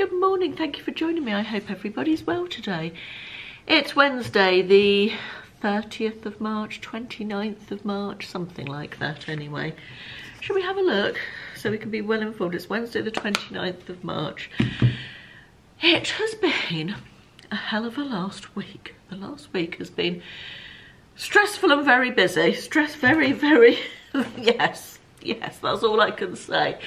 good morning. Thank you for joining me. I hope everybody's well today. It's Wednesday, the 30th of March, 29th of March, something like that anyway. Shall we have a look so we can be well informed? It's Wednesday the 29th of March. It has been a hell of a last week. The last week has been stressful and very busy. Very, yes, that's all I can say.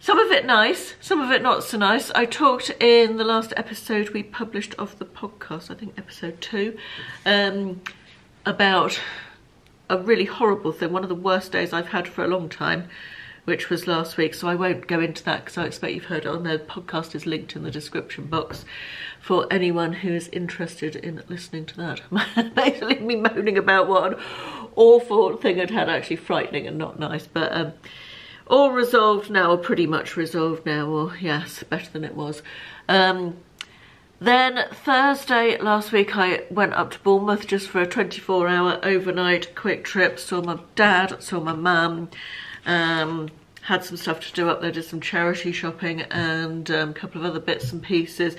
Some of it nice, some of it not so nice. I talked in the last episode we published of the podcast, I think episode 2, about a really horrible thing, one of the worst days I've had for a long time, which was last week, so I won't go into that because I expect you've heard it on there. The podcast is linked in the description box for anyone who is interested in listening to that. Basically me moaning about what an awful thing I'd had, actually frightening and not nice, but all resolved now, or pretty much resolved now, or yes, better than it was. Then Thursday last week I went up to Bournemouth just for a 24-hour overnight quick trip, saw my dad, saw my mum, had some stuff to do up there, did some charity shopping and a couple of other bits and pieces.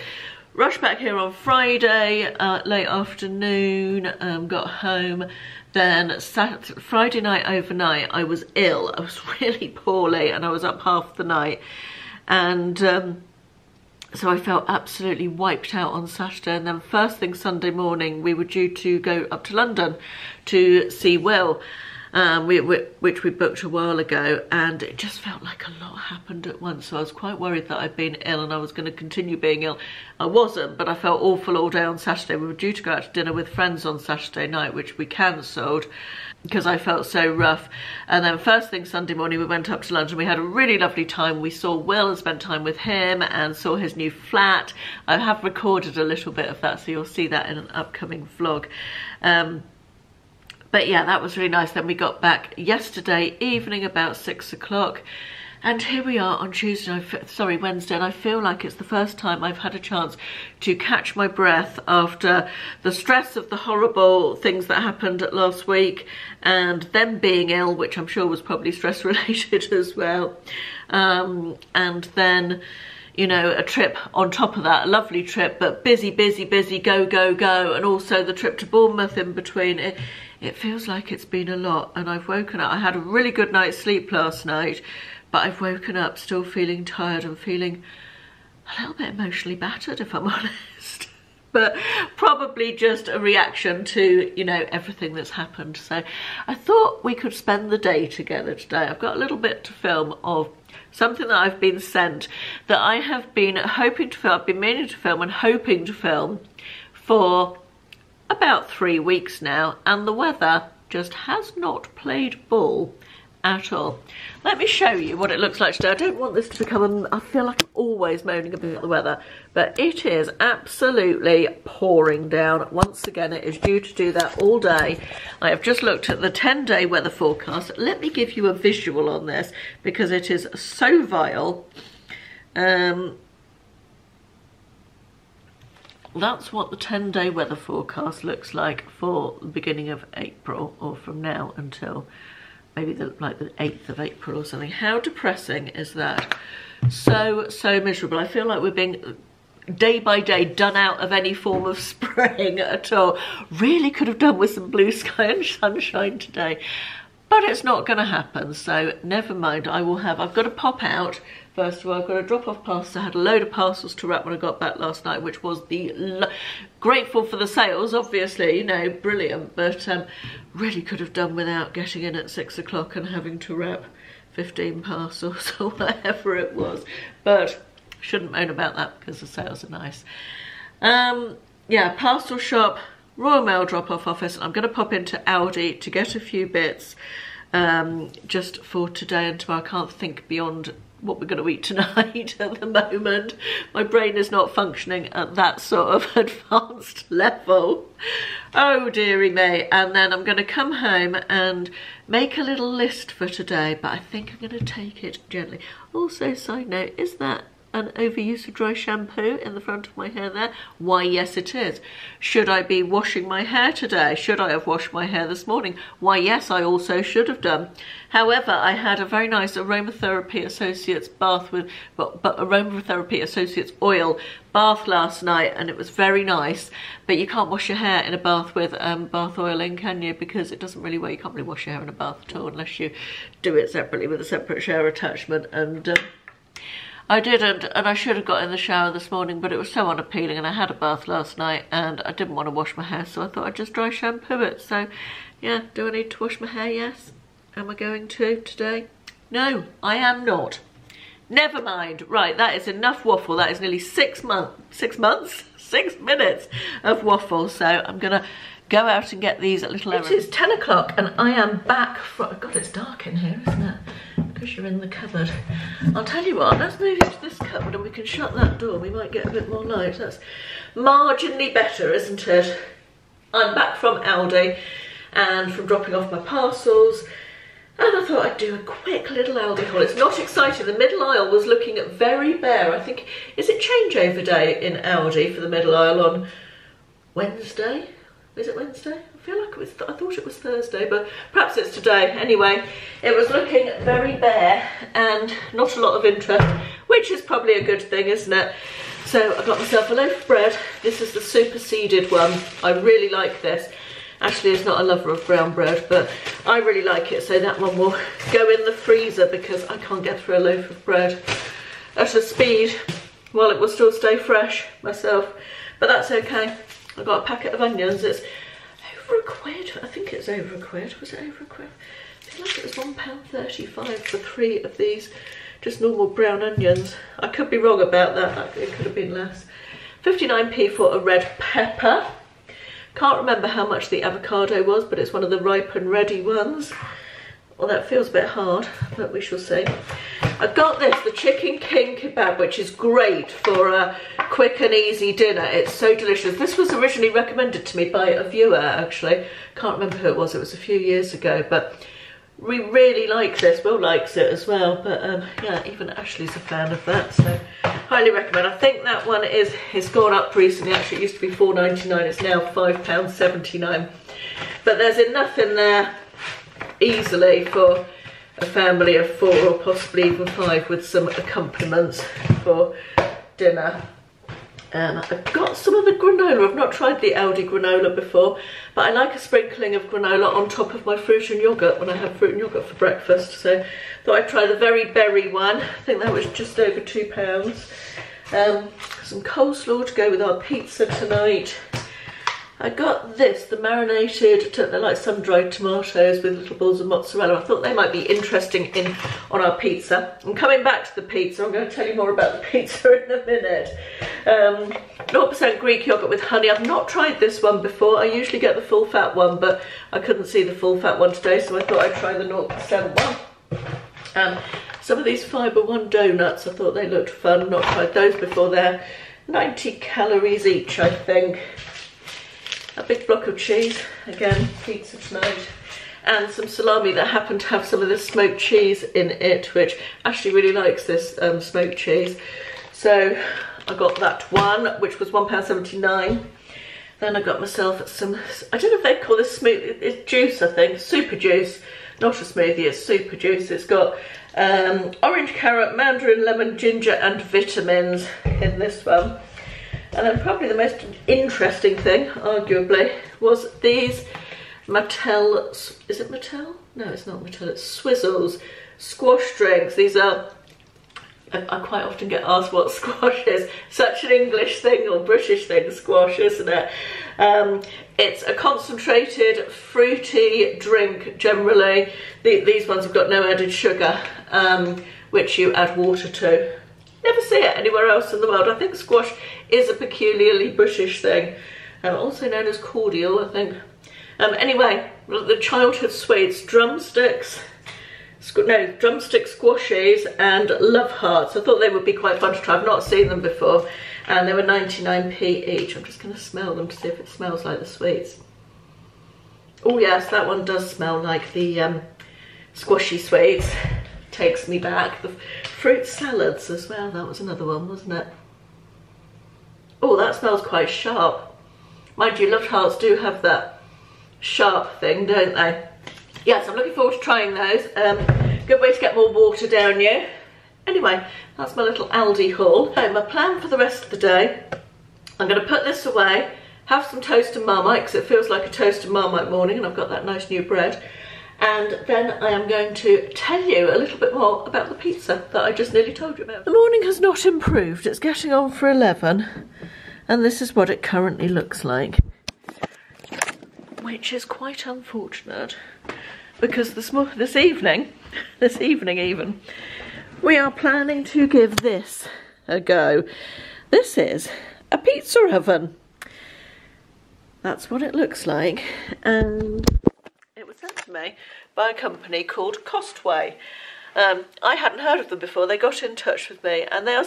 Rushed back here on Friday, late afternoon, got home. Then Friday night overnight I was ill. I was really poorly and I was up half the night. And so I felt absolutely wiped out on Saturday. And then first thing Sunday morning we were due to go up to London to see Will. Which we booked a while ago, and it just felt like a lot happened at once, so I was quite worried that I'd been ill and I was going to continue being ill. I wasn't, but I felt awful all day on Saturday. We were due to go out to dinner with friends on Saturday night, which we cancelled because I felt so rough. And then first thing Sunday morning we went up to London. We had a really lovely time. We saw Will and spent time with him and saw his new flat. I have recorded a little bit of that, so you'll see that in an upcoming vlog. But yeah, that was really nice. Then we got back yesterday evening about 6 o'clock. And here we are on Wednesday, and I feel like it's the first time I've had a chance to catch my breath after the stress of the horrible things that happened last week and them being ill, which I'm sure was probably stress related as well. And then, you know, a trip on top of that, a lovely trip, but busy, go, and also the trip to Bournemouth in between. It feels like it's been a lot, and I've woken up. I had a really good night's sleep last night, but I've woken up still feeling tired and feeling a little bit emotionally battered, if I'm honest. But probably just a reaction to, you know, everything that's happened. So I thought we could spend the day together today. I've got a little bit to film of something that I've been sent that I have been hoping to film. I've been meaning to film and hoping to film for about 3 weeks now, and the weather just has not played ball at all. Let me show you what it looks like today. I don't want this to become I feel like I'm always moaning about the weather, but it is absolutely pouring down. Once again, it is due to do that all day. I have just looked at the 10-day weather forecast. Let me give you a visual on this because it is so vile. That's what the 10-day weather forecast looks like for the beginning of April, or from now until maybe the 8th of April or something. How depressing is that? So miserable. I feel like we're being day by day done out of any form of spring at all. Really could have done with some blue sky and sunshine today, but it's not going to happen, so never mind. I've got to pop out. First of all, I've got to drop off parcels. I had a load of parcels to wrap when I got back last night, which was grateful for the sales, obviously, you know, brilliant, but really could have done without getting in at 6 o'clock and having to wrap 15 parcels or whatever it was. But shouldn't moan about that because the sales are nice. Yeah, parcel shop, Royal Mail drop-off office. I'm going to pop into Aldi to get a few bits just for today and tomorrow. I can't think beyond what we're going to eat tonight at the moment. My brain is not functioning at that sort of advanced level. Oh dearie me. And then I'm going to come home and make a little list for today, but I think I'm going to take it gently. Also, side note, is that an overuse of dry shampoo in the front of my hair there? Why, yes it is. Should I be washing my hair today? Should I have washed my hair this morning? Why, yes, I also should have done. However, I had a very nice Aromatherapy Associates bath with, Aromatherapy Associates oil bath last night, and it was very nice. But you can't wash your hair in a bath with bath oil in, can you? Because it doesn't really work. You can't really wash your hair in a bath at all unless you do it separately with a separate shower attachment. And I didn't, and I should have got in the shower this morning, but it was so unappealing, and I had a bath last night and I didn't want to wash my hair, so I thought I'd just dry shampoo it. So yeah, do I need to wash my hair? Yes. Am I going to today? No, I am not. Never mind. Right, that is enough waffle. That is nearly 6 minutes of waffle. So I'm gonna go out and get these little errands. It is 10 o'clock and I am back from, God, it's dark in here, isn't it? Because you're in the cupboard. I'll tell you what, let's move into this cupboard and we can shut that door. We might get a bit more light. That's marginally better, isn't it? I'm back from Aldi and from dropping off my parcels. And I thought I'd do a quick little Aldi haul. It's not exciting. The middle aisle was looking very bare. I think, is it changeover day in Aldi for the middle aisle on Wednesday? Is it Wednesday? I feel like it was, I thought it was Thursday, but perhaps it's today. Anyway, it was looking very bare and not a lot of interest, which is probably a good thing, isn't it? So I got myself a loaf of bread. This is the super seeded one. I really like this. Ashley is not a lover of brown bread, but I really like it, so that one will go in the freezer because I can't get through a loaf of bread at a speed while it will still stay fresh myself. But that's okay. I got a packet of onions. It's over £1. I think it's over £1. Was it over £1? I feel like it was £1.35 for 3 of these just normal brown onions. I could be wrong about that. It could have been less. 59p for a red pepper. Can't remember how much the avocado was, but it's one of the ripe and ready ones. Well, that feels a bit hard, but we shall see. I got this, the Chicken King kebab, which is great for a quick and easy dinner. It's so delicious. This was originally recommended to me by a viewer, actually. Can't remember who it was a few years ago, but we really like this. Will likes it as well, but yeah, even Ashley's a fan of that, so highly recommend. I think that one it's gone up recently. Actually, it used to be £4.99. It's now £5.79. But there's enough in there easily for a family of 4 or possibly even 5 with some accompaniments for dinner. I've got some of the granola. I've not tried the Aldi granola before, but I like a sprinkling of granola on top of my fruit and yoghurt when I have fruit and yoghurt for breakfast. So thought I'd try the Very Berry one. I think that was just over £2. Some coleslaw to go with our pizza tonight. I got this, the marinated, they're like sun-dried tomatoes with little balls of mozzarella. I thought they might be interesting on our pizza. I'm coming back to the pizza. I'm going to tell you more about the pizza in a minute. 0% Greek yogurt with honey. I've not tried this one before. I usually get the full fat one, but I couldn't see the full fat one today, so I thought I'd try the 0% one. Some of these Fibre One donuts, I thought they looked fun. Not tried those before. They're 90 calories each, I think. A big block of cheese, again, pizza tonight, and some salami that happened to have some of this smoked cheese in it, which Ashley really likes this smoked cheese. So I got that one, which was £1.79. Then I got myself some, I don't know if they call this smoothie, it's juice, I think, super juice, not a smoothie, it's super juice. It's got orange, carrot, mandarin, lemon, ginger and vitamins in this one. And then probably the most interesting thing, arguably, was these Mattel, is it Mattel? No, it's not Mattel, it's Swizzles squash drinks. These are, I quite often get asked what squash is. Such an English thing or British thing, squash, isn't it? It's a concentrated fruity drink generally. These ones have got no added sugar, which you add water to. Never see it anywhere else in the world. I think squash is a peculiarly British thing, also known as cordial, I think. Anyway, the childhood sweets, drumstick squashies and love hearts. I thought they would be quite fun to try. I've not seen them before, and they were 99p each. I'm just going to smell them to see if it smells like the sweets. Oh yes, that one does smell like the squashy sweets. Takes me back. The fruit salads as well. That was another one, wasn't it? Oh, that smells quite sharp. Mind you, Love Hearts do have that sharp thing, don't they? Yes, I'm looking forward to trying those. Good way to get more water down you. Anyway, that's my little Aldi haul. So my plan for the rest of the day, I'm going to put this away, have some toast and Marmite, because it feels like a toast and Marmite morning, and I've got that nice new bread. And then I am going to tell you a little bit more about the pizza that I just nearly told you about. The morning has not improved. It's getting on for 11, and this is what it currently looks like, which is quite unfortunate, because this evening even, we are planning to give this a go. This is a pizza oven. That's what it looks like, and it was sent to me by a company called Costway. I hadn't heard of them before. They got in touch with me, and they are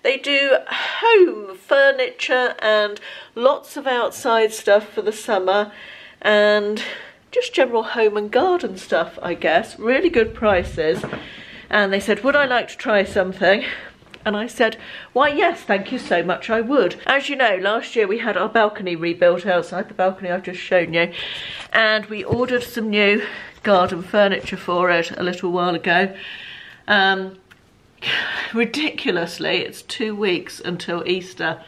they do home furniture and lots of outside stuff for the summer, and just general home and garden stuff, I guess. Really good prices. And they said, would I like to try something? And I said, why yes, thank you so much, I would. As you know, last year we had our balcony rebuilt outside, the balcony I've just shown you, and we ordered some new garden furniture for it a little while ago. Ridiculously, it's 2 weeks until Easter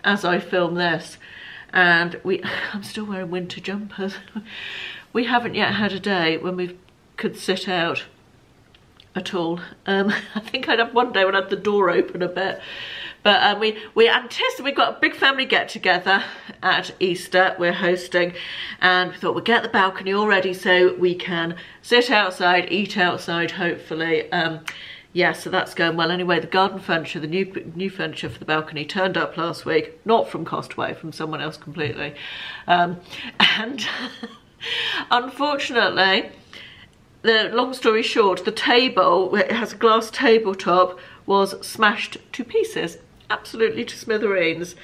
as I film this, and I'm still wearing winter jumpers. We haven't yet had a day when we could sit out at all. I think I'd have one day when I had the door open a bit, but we anticipate, we've got a big family get together at Easter we're hosting, and we thought we'd get the balcony all ready so we can sit outside, eat outside, hopefully. Yeah, so that's going well. Anyway, the garden furniture, the new furniture for the balcony turned up last week, not from Costway, from someone else completely, and unfortunately, the long story short, the table, it has a glass tabletop, was smashed to pieces, absolutely to smithereens.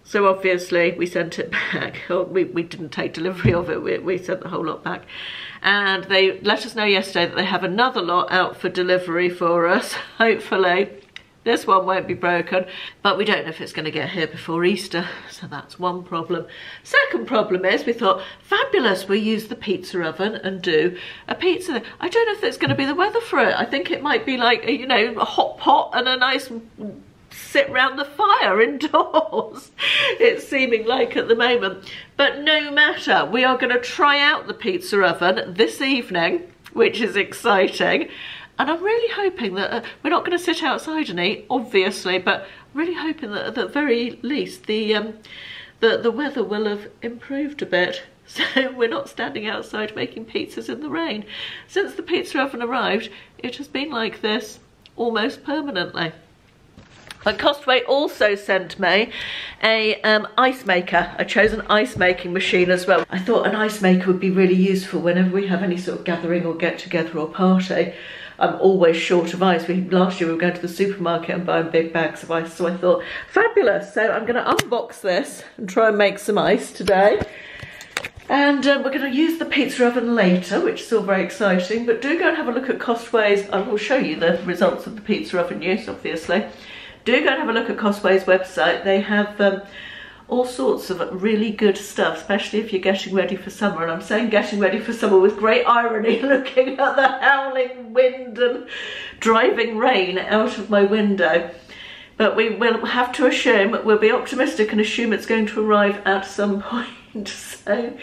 So obviously we sent it back. We didn't take delivery of it, we sent the whole lot back. And they let us know yesterday that they have another lot out for delivery for us, hopefully. This one won't be broken, but we don't know if it's going to get here before Easter, so that's one problem. Second problem is we thought, fabulous, we'll use the pizza oven and do a pizza. I don't know if it's going to be the weather for it. I think it might be like, you know, a hot pot and a nice sit round the fire indoors. It's seeming like at the moment. But no matter, we are going to try out the pizza oven this evening, which is exciting. And I'm really hoping that we're not going to sit outside and eat, obviously, but really hoping that at the very least the weather will have improved a bit, so we're not standing outside making pizzas in the rain. Since the pizza oven arrived, it has been like this almost permanently. And Costway also sent me a ice maker. I chose an ice making machine as well. I thought an ice maker would be really useful whenever we have any sort of gathering or get together or party. I'm always short of ice. Last year we were going to the supermarket and buying big bags of ice, so I thought, fabulous. So I'm going to unbox this and try and make some ice today. And we're going to use the pizza oven later, which is all very exciting. But do go and have a look at Costway's. I will show you the results of the pizza oven use, obviously. Do go and have a look at Costway's website. They have all sorts of really good stuff, especially if you're getting ready for summer. And I'm saying getting ready for summer with great irony, looking at the howling wind and driving rain out of my window. But we will have to assume, we'll be optimistic and assume it's going to arrive at some point. So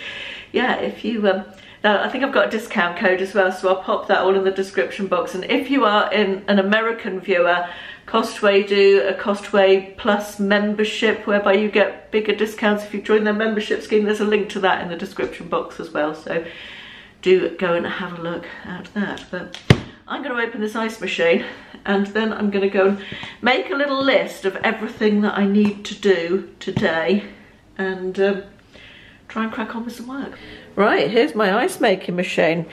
yeah, if you now I think I've got a discount code as well, so I'll pop that all in the description box. And if you are an American viewer, Costway do a Costway Plus membership whereby you get bigger discounts if you join their membership scheme. There's a link to that in the description box as well, so do go and have a look at that. But I'm going to open this ice machine and then I'm going to go and make a little list of everything that I need to do today and try and crack on with some work. Right, here's my ice making machine.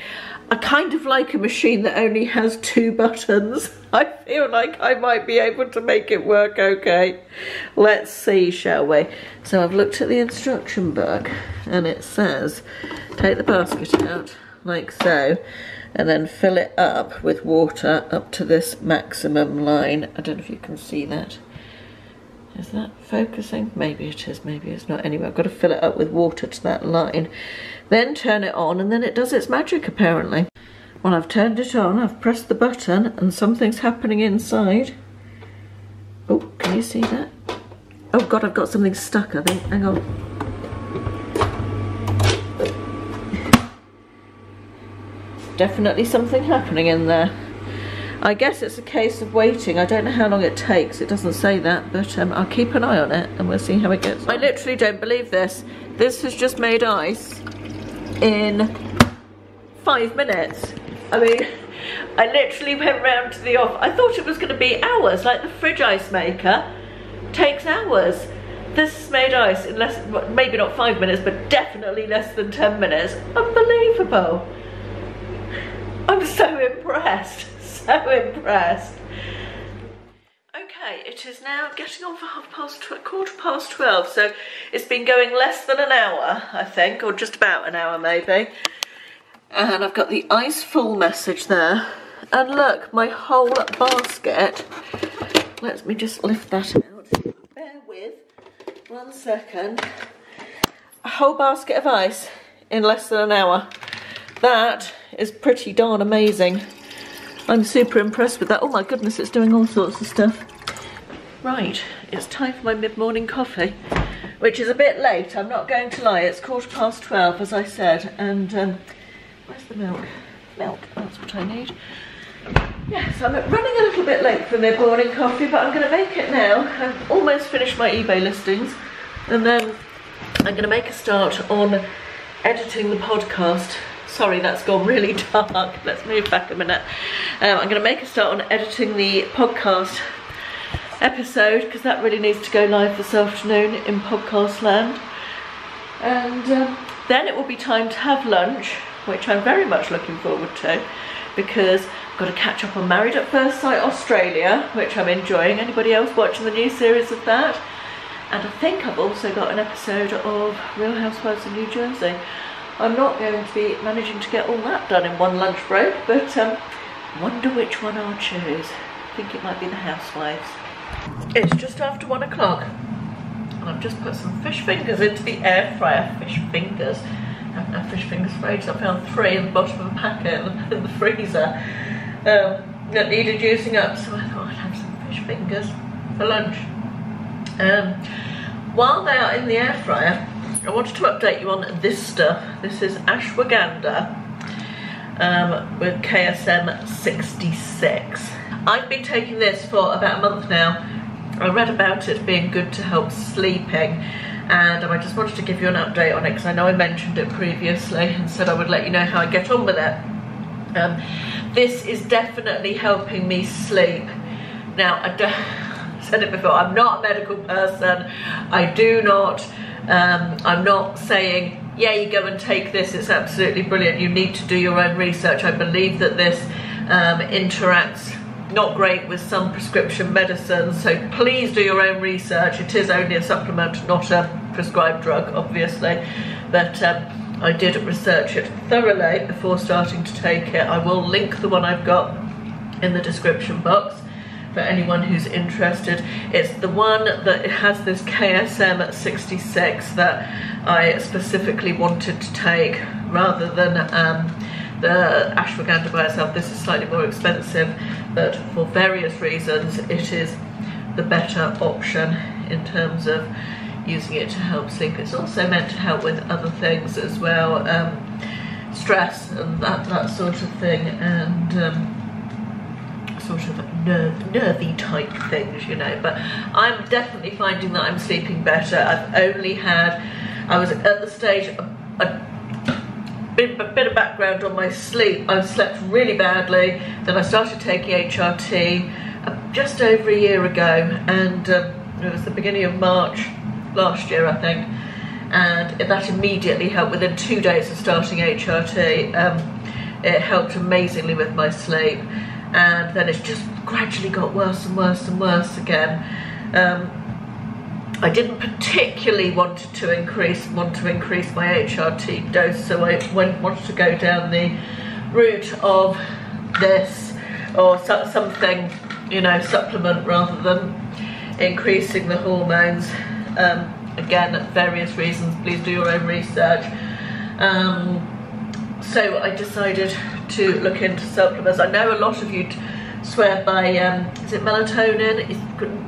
I kind of like a machine that only has 2 buttons. I feel like I might be able to make it work okay. Let's see, shall we? So I've looked at the instruction book and it says, take the basket out like so, and then fill it up with water up to this maximum line. I don't know if you can see that. Is that focusing? Maybe it is, maybe it's not. Anyway, I've got to fill it up with water to that line. Then turn it on, and then it does its magic, apparently. Well, I've turned it on, I've pressed the button, and something's happening inside. Oh, can you see that? Oh God, I've got something stuck, I think. Hang on. Definitely something happening in there. I guess it's a case of waiting. I don't know how long it takes. It doesn't say that, but I'll keep an eye on it and we'll see how it gets. I literally don't believe this. This has just made ice in 5 minutes. I mean, I literally went round to the off. I thought it was going to be hours, like the fridge ice maker takes hours. This has made ice in less, maybe not 5 minutes, but definitely less than 10 minutes. Unbelievable. I'm so impressed, so impressed. Okay, it is now getting on for 12:15, so it's been going less than an hour, I think, or just about an hour maybe. And I've got the ice full message there. And look, my whole basket. Let me just lift that out. Bear with 1 second. A whole basket of ice in less than an hour. That is pretty darn amazing. I'm super impressed with that. Oh my goodness, it's doing all sorts of stuff. Right, it's time for my mid-morning coffee, which is a bit late, I'm not going to lie. It's 12:15, as I said, and where's the milk? Milk, that's what I need. Yes, I'm running a little bit late for mid-morning coffee, but I'm going to make it now. I've almost finished my eBay listings, and then I'm going to make a start on editing the podcast. Sorry, that's gone really dark. Let's move back a minute. I'm going to make a start on editing the podcast episode, because that really needs to go live this afternoon in podcast land. And then it will be time to have lunch, which I'm very much looking forward to, because I've got to catch up on Married at First Sight Australia, which I'm enjoying. Anybody else watching the new series of that? And I think I've also got an episode of Real Housewives of New Jersey. I'm not going to be managing to get all that done in one lunch break, but wonder which one I'll choose. I think it might be the Housewives. It's just after 1 o'clock, and I've just put some fish fingers into the air fryer. Fish fingers. I haven't had fish fingers for ages. I found 3 in the bottom of a packet in the freezer that needed using up, so I thought I'd have some fish fingers for lunch. While they are in the air fryer, I wanted to update you on this stuff. This is Ashwaganda with KSM 66. I've been taking this for about a month now. I read about it being good to help sleeping, and I just wanted to give you an update on it, because I know I mentioned it previously and said I would let you know how I get on with it. This is definitely helping me sleep. Now, I said it before, I'm not a medical person. I do not, I'm not saying, yeah, you go and take this, it's absolutely brilliant. You need to do your own research. I believe that this interacts not great with some prescription medicines, so please do your own research. It is only a supplement, not a prescribed drug, obviously, but I did research it thoroughly before starting to take it. I will link the one I've got in the description box for anyone who's interested. It's the one that has this KSM 66 that I specifically wanted to take, rather than the Ashwaganda by itself. This is slightly more expensive, but for various reasons it is the better option in terms of using it to help sleep. It's also meant to help with other things as well, stress and that sort of thing, and sort of nervy type things, you know. But I'm definitely finding that I'm sleeping better. I was at the stage, a bit of background on my sleep. I slept really badly, then I started taking HRT just over a year ago, and it was the beginning of March last year, I think, and that immediately helped. Within 2 days of starting HRT, it helped amazingly with my sleep, and then it's just gradually got worse and worse and worse again. I didn't particularly want to increase my HRT dose, so I wanted to go down the route of this, or something, you know, supplement rather than increasing the hormones. Again, various reasons, please do your own research. So I decided to look into supplements. I know a lot of you swear by, is it melatonin? It's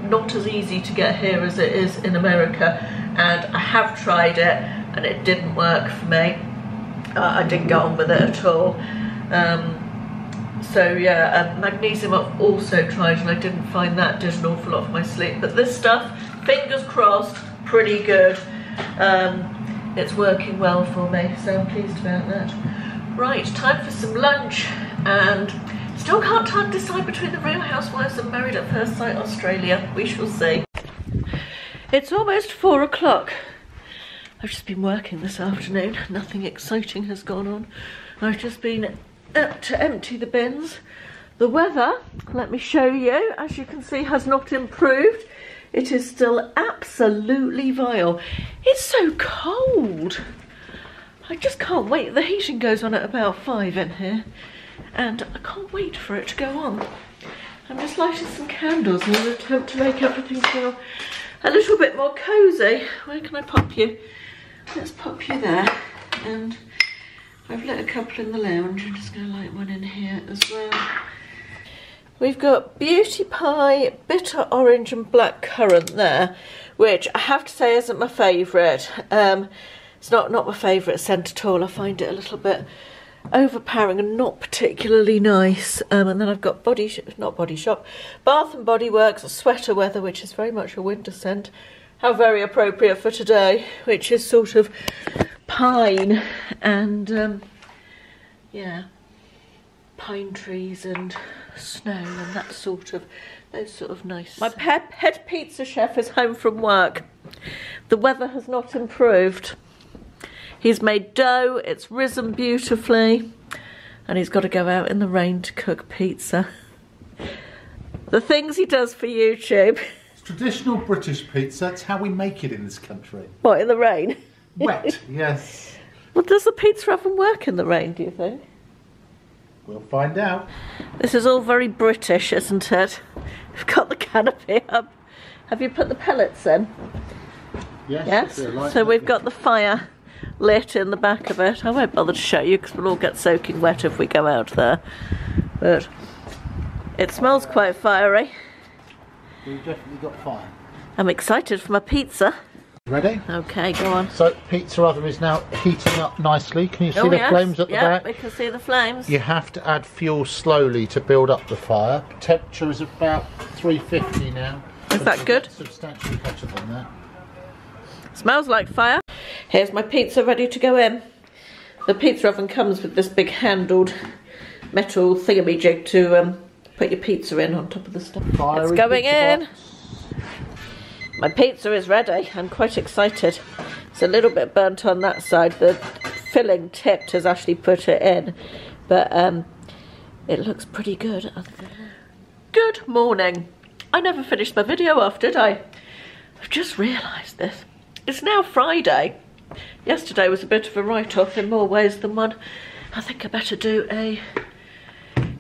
not as easy to get here as it is in America, and I have tried it and it didn't work for me. I didn't get on with it at all. So yeah, magnesium I've also tried and I didn't find that did an awful lot for my sleep. But this stuff, fingers crossed, pretty good. It's working well for me, so I'm pleased about that. Right, time for some lunch, and still can't decide between the Real Housewives and Married at First Sight Australia. We shall see. It's almost 4 o'clock. I've just been working this afternoon. Nothing exciting has gone on. I've just been to empty the bins. The weather, let me show you, as you can see, has not improved. It is still absolutely vile. It's so cold. I just can't wait. The heating goes on at about 5 in here, and I can't wait for it to go on. I'm just lighting some candles in an attempt to make everything feel a little bit more cosy. Where can I pop you? Let's pop you there. And I've lit a couple in the lounge. I'm just going to light one in here as well. We've got Beauty Pie, Bitter Orange and Black Currant there, which I have to say isn't my favourite. It's not my favourite scent at all. I find it a little bit overpowering and not particularly nice. And then I've got Bath and Body Works Sweater Weather, which is very much a winter scent. How very appropriate for today, which is sort of pine and yeah, pine trees and snow and that sort of, those sort of nice. My head pizza chef is home from work. The weather has not improved. He's made dough, it's risen beautifully, and he's got to go out in the rain to cook pizza. The things he does for YouTube. It's traditional British pizza, that's how we make it in this country. What, in the rain? Wet, yes. Well, does the pizza oven work in the rain, do you think? We'll find out. This is all very British, isn't it? We've got the canopy up. Have you put the pellets in? Yes. So we've got the fire lit in the back of it. I won't bother to show you because we'll all get soaking wet if we go out there. But it smells quite fiery. We've definitely got fire. I'm excited for my pizza. Ready? Okay, go on. So pizza oven is now heating up nicely. Can you see the flames at the back? Yeah, we can see the flames. You have to add fuel slowly to build up the fire. Temperature is about 350 now. Is that good? Substantially hotter than that. Smells like fire. Here's my pizza ready to go in. The pizza oven comes with this big handled metal thingamajig to put your pizza in on top of the stuff. It's going in. My pizza is ready. I'm quite excited. It's a little bit burnt on that side. The filling tipped has actually put it in, but it looks pretty good. Good morning. I never finished my video off, did I? I've just realised this. It's now Friday. Yesterday was a bit of a write-off in more ways than one. I think I better do a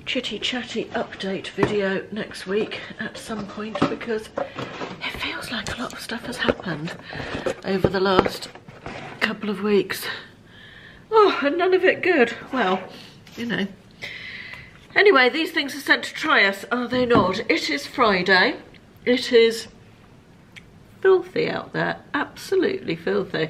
chitty-chatty update video next week at some point, because it feels like a lot of stuff has happened over the last couple of weeks. Oh, and none of it good. Well, you know. Anyway, these things are sent to try us, are they not? It is Friday. It is filthy out there. Absolutely filthy.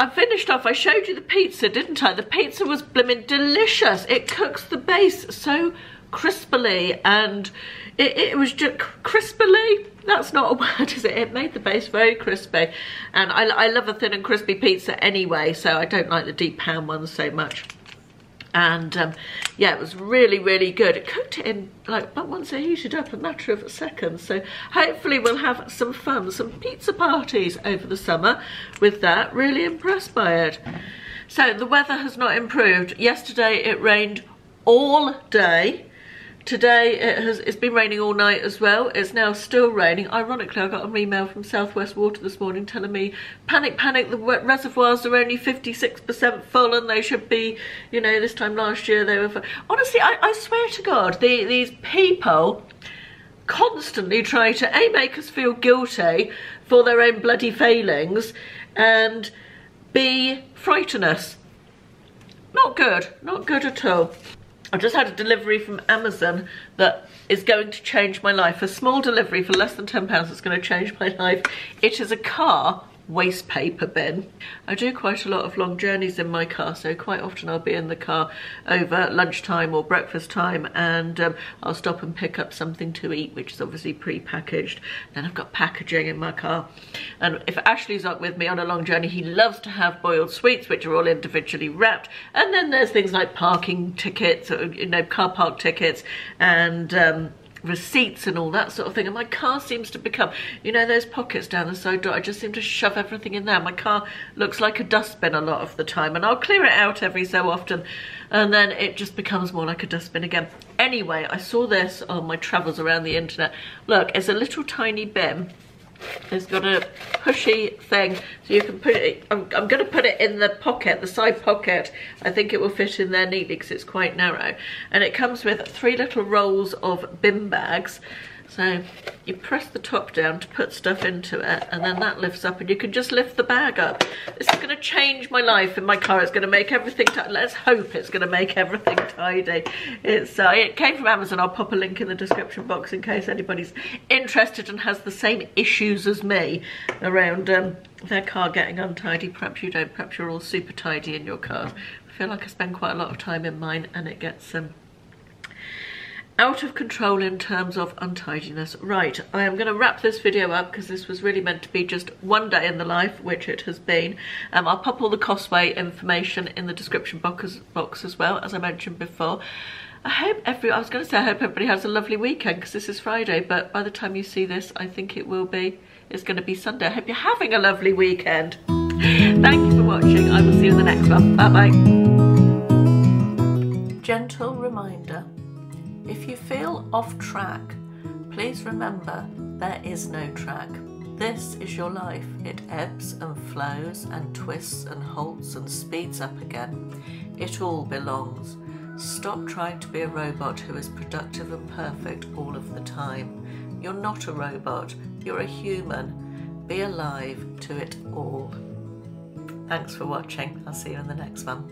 I finished off, I showed you the pizza, didn't I? The pizza was blimmin' delicious. It cooks the base so crispily, and it was just crispily, that's not a word, is it? It made the base very crispy, and I love a thin and crispy pizza anyway, so I don't like the deep pan ones so much. And yeah, it was really, really good. It cooked it in, like, but once it heated up, a matter of seconds. So hopefully we'll have some fun, some pizza parties over the summer with that. Really impressed by it. So the weather has not improved. Yesterday it rained all day. Today it's been raining all night as well. It's now still raining. Ironically, I got an email from South West Water this morning telling me, panic, panic, the reservoirs are only 56% full and they should be, you know, this time last year they were full. Honestly, I swear to God, these people constantly try to A, make us feel guilty for their own bloody failings, and B, frighten us. Not good, not good at all. I just had a delivery from Amazon that is going to change my life. A small delivery for less than £10 that's going to change my life. It is a car waste paper bin. I do quite a lot of long journeys in my car, so quite often I'll be in the car over lunchtime or breakfast time, and I'll stop and pick up something to eat, which is obviously pre-packaged. Then I've got packaging in my car, and if Ashley's up with me on a long journey, he loves to have boiled sweets, which are all individually wrapped. And then there's things like parking tickets, or, you know, car park tickets, and receipts and all that sort of thing. And my car seems to become, you know, those pockets down the side door, I just seem to shove everything in there. My car looks like a dustbin a lot of the time, and I'll clear it out every so often, and then it just becomes more like a dustbin again. Anyway, I saw this on my travels around the internet. Look, it's a little tiny bin. It's got a pushy thing, so you can put it, I'm going to put it in the pocket, the side pocket. I think it will fit in there neatly because it's quite narrow. And it comes with 3 little rolls of bin bags. So you press the top down to put stuff into it, and then that lifts up and you can just lift the bag up. This is going to change my life in my car. It's going to make everything, let's hope it's going to make everything tidy. It came from Amazon. I'll pop a link in the description box in case anybody's interested and has the same issues as me around their car getting untidy. Perhaps you don't, perhaps you're all super tidy in your car. I feel like I spend quite a lot of time in mine and it gets out of control in terms of untidiness. Right, I am going to wrap this video up because this was really meant to be just one day in the life, which it has been. I'll pop all the Costway information in the description box as well, as I mentioned before. I was going to say I hope everybody has a lovely weekend because this is Friday, but by the time you see this, I think it's going to be Sunday. I hope you're having a lovely weekend. Thank you for watching. I will see you in the next one. Bye-bye. Gentle reminder. If you feel off track, please remember there is no track. This is your life. It ebbs and flows and twists and halts and speeds up again. It all belongs. Stop trying to be a robot who is productive and perfect all of the time. You're not a robot. You're a human. Be alive to it all. Thanks for watching. I'll see you in the next one.